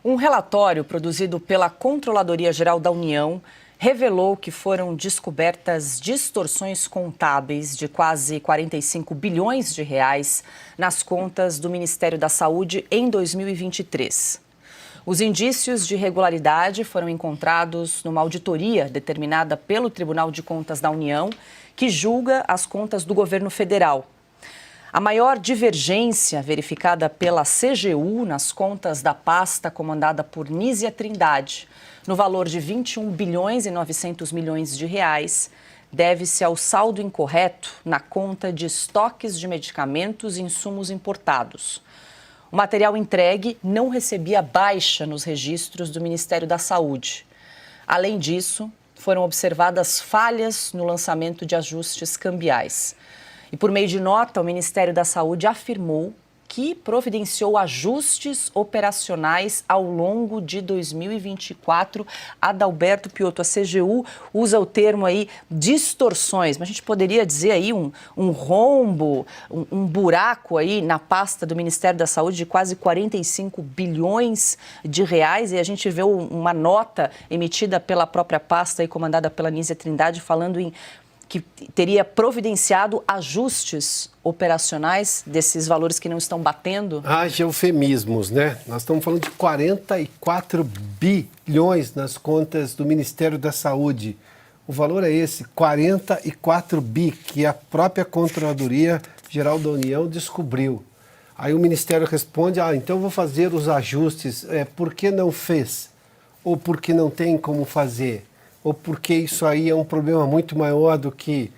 Um relatório produzido pela Controladoria Geral da União revelou que foram descobertas distorções contábeis de quase 45 bilhões de reais nas contas do Ministério da Saúde em 2023. Os indícios de irregularidade foram encontrados numa auditoria determinada pelo Tribunal de Contas da União, que julga as contas do governo federal. A maior divergência verificada pela CGU nas contas da pasta comandada por Nízia Trindade, no valor de 21 bilhões e 900 milhões de reais, deve-se ao saldo incorreto na conta de estoques de medicamentos e insumos importados. O material entregue não recebia baixa nos registros do Ministério da Saúde. Além disso, foram observadas falhas no lançamento de ajustes cambiais. E por meio de nota, o Ministério da Saúde afirmou que providenciou ajustes operacionais ao longo de 2024. Adalberto Piotto, a CGU usa o termo aí distorções, mas a gente poderia dizer aí um rombo, um buraco aí na pasta do Ministério da Saúde de quase 45 bilhões de reais, e a gente vê uma nota emitida pela própria pasta aí, comandada pela Nízia Trindade, falando em que teria providenciado ajustes operacionais desses valores que não estão batendo? Haja eufemismos, né? Nós estamos falando de 44 bilhões nas contas do Ministério da Saúde. O valor é esse, 44 bi, que a própria Controladoria Geral da União descobriu. Aí o Ministério responde, então vou fazer os ajustes. Por que não fez? Ou porque não tem como fazer? Ou porque isso aí é um problema muito maior do que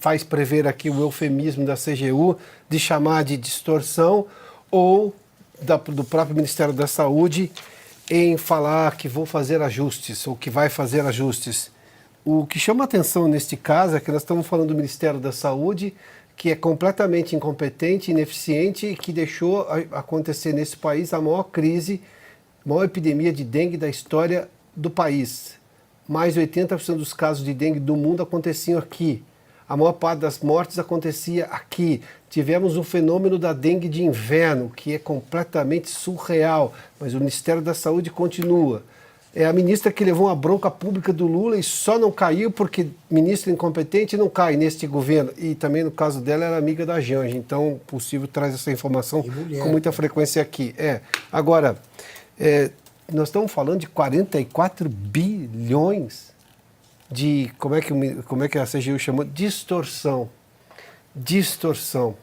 faz prever aqui o eufemismo da CGU de chamar de distorção, ou do próprio Ministério da Saúde em falar que vou fazer ajustes, ou que vai fazer ajustes. O que chama atenção neste caso é que nós estamos falando do Ministério da Saúde, que é completamente incompetente, ineficiente e que deixou acontecer nesse país a maior crise, a maior epidemia de dengue da história do país. Mais de 80% dos casos de dengue do mundo aconteciam aqui. A maior parte das mortes acontecia aqui. Tivemos um fenômeno da dengue de inverno, que é completamente surreal, mas o Ministério da Saúde continua. É a ministra que levou uma bronca pública do Lula e só não caiu porque ministro incompetente não cai neste governo. E também, no caso dela, era amiga da Janja. Então, o possível traz essa informação com muita frequência aqui. Agora, nós estamos falando de 44 bilhões de, como é que a CGU chamou? Distorção. Distorção.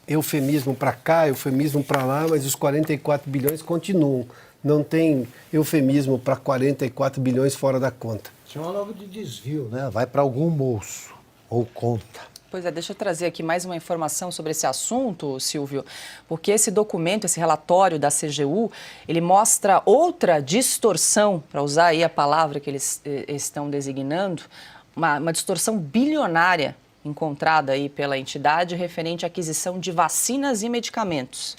Eufemismo para cá, eufemismo para lá, mas os 44 bilhões continuam. Não tem eufemismo para 44 bilhões fora da conta. Chama logo de desvio, né? Vai para algum bolso ou conta. Pois é, deixa eu trazer aqui mais uma informação sobre esse assunto, Silvio, porque esse documento, esse relatório da CGU, ele mostra outra distorção, para usar aí a palavra que eles estão designando, uma distorção bilionária encontrada aí pela entidade referente à aquisição de vacinas e medicamentos.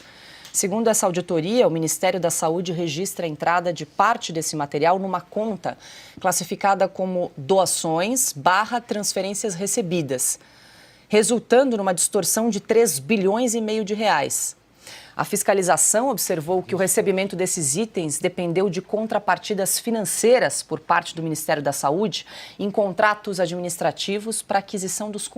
Segundo essa auditoria, o Ministério da Saúde registra a entrada de parte desse material numa conta classificada como doações/transferências recebidas, resultando numa distorção de 3 bilhões e meio de reais. A fiscalização observou que o recebimento desses itens dependeu de contrapartidas financeiras por parte do Ministério da Saúde em contratos administrativos para aquisição dos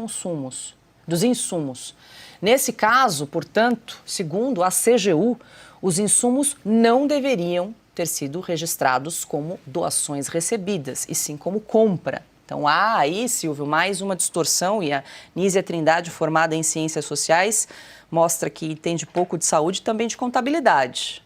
insumos. Nesse caso, portanto, segundo a CGU, os insumos não deveriam ter sido registrados como doações recebidas, e sim como compra. Então, há aí, Silvio, mais uma distorção, e a Nízia Trindade, formada em Ciências Sociais, mostra que entende pouco de saúde e também de contabilidade.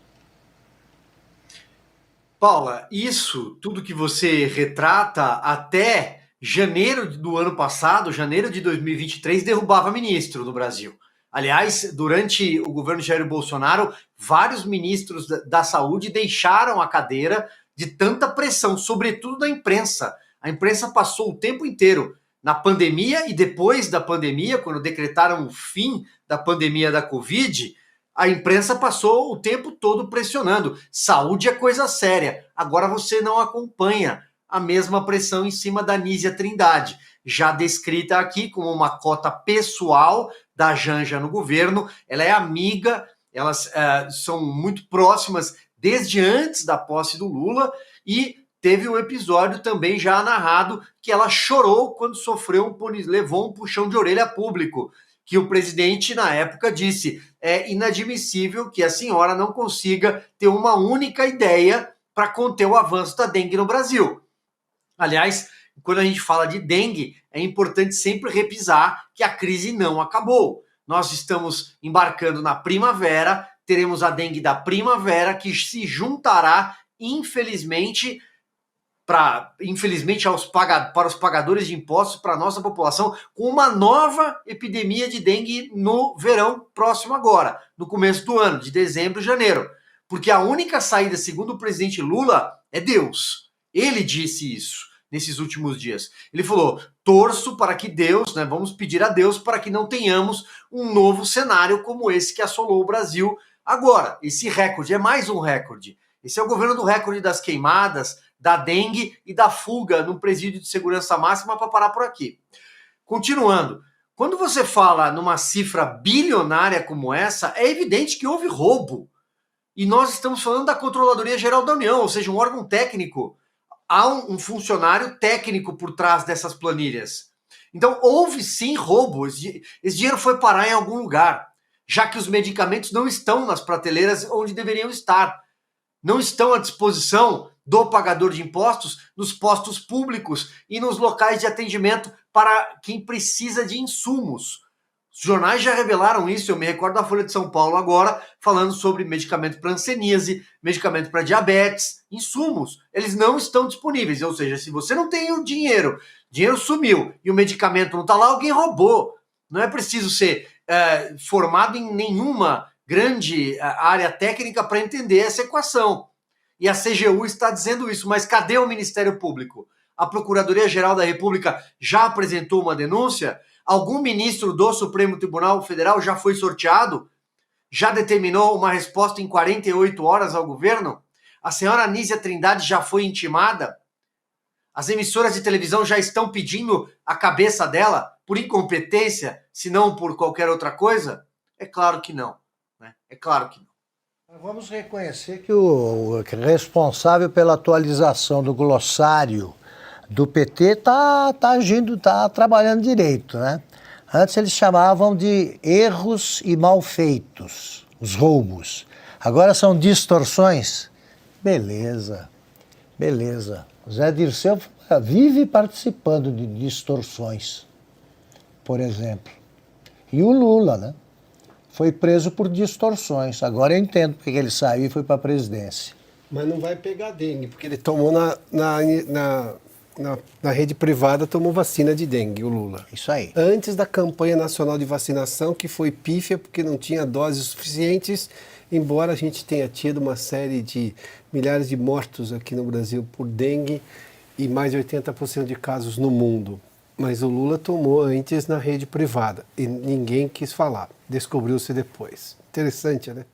Paula, isso tudo que você retrata até janeiro do ano passado, janeiro de 2023, derrubava ministro no Brasil. Aliás, durante o governo Jair Bolsonaro, vários ministros da saúde deixaram a cadeira de tanta pressão, sobretudo da imprensa. A imprensa passou o tempo inteiro na pandemia e depois da pandemia, quando decretaram o fim da pandemia da Covid, a imprensa passou o tempo todo pressionando. Saúde é coisa séria. Agora você não acompanha a mesma pressão em cima da Nízia Trindade, já descrita aqui como uma cota pessoal da Janja no governo. Ela é amiga, elas são muito próximas desde antes da posse do Lula, e teve um episódio também já narrado que ela chorou quando levou um puxão de orelha público, que o presidente, na época, disse: é inadmissível que a senhora não consiga ter uma única ideia para conter o avanço da dengue no Brasil. Aliás, quando a gente fala de dengue, é importante sempre repisar que a crise não acabou. Nós estamos embarcando na primavera, teremos a dengue da primavera, que se juntará, infelizmente, para os pagadores de impostos, para a nossa população, com uma nova epidemia de dengue no verão próximo agora, no começo do ano, de dezembro, janeiro. Porque a única saída, segundo o presidente Lula, é Deus. Ele disse isso nesses últimos dias. Ele falou: torço para que Deus, vamos pedir a Deus para que não tenhamos um novo cenário como esse que assolou o Brasil agora. Esse recorde é mais um recorde. Esse é o governo do recorde das queimadas, da dengue e da fuga num presídio de segurança máxima, para parar por aqui. Continuando, quando você fala numa cifra bilionária como essa, é evidente que houve roubo. E nós estamos falando da Controladoria Geral da União, ou seja, um órgão técnico. Há um funcionário técnico por trás dessas planilhas. Então, houve sim roubo. Esse dinheiro foi parar em algum lugar, já que os medicamentos não estão nas prateleiras onde deveriam estar. Não estão à disposição do pagador de impostos nos postos públicos e nos locais de atendimento para quem precisa de insumos. Os jornais já revelaram isso, eu me recordo da Folha de São Paulo agora, falando sobre medicamento para hanseníase, medicamento para diabetes, insumos. Eles não estão disponíveis, ou seja, se você não tem o dinheiro sumiu e o medicamento não está lá, alguém roubou. Não é preciso ser formado em nenhuma grande área técnica para entender essa equação. E a CGU está dizendo isso, mas cadê o Ministério Público? A Procuradoria-Geral da República já apresentou uma denúncia? Algum ministro do Supremo Tribunal Federal já foi sorteado? Já determinou uma resposta em 48 horas ao governo? A senhora Anísia Trindade já foi intimada? As emissoras de televisão já estão pedindo a cabeça dela por incompetência, se não por qualquer outra coisa? É claro que não. É claro que não. Vamos reconhecer que o responsável pela atualização do glossário do PT tá agindo, tá trabalhando direito, né? Antes eles chamavam de erros e malfeitos, os roubos. Agora são distorções. Beleza. O Zé Dirceu vive participando de distorções, por exemplo. E o Lula, né? Foi preso por distorções. Agora eu entendo porque ele saiu e foi para a presidência. Mas não vai pegar dengue, porque ele tomou na rede privada, tomou vacina de dengue, o Lula. Isso aí. Antes da campanha nacional de vacinação, que foi pífia porque não tinha doses suficientes, embora a gente tenha tido uma série de milhares de mortos aqui no Brasil por dengue e mais de 80% de casos no mundo. Mas o Lula tomou antes na rede privada e ninguém quis falar. Descobriu-se depois. Interessante, né?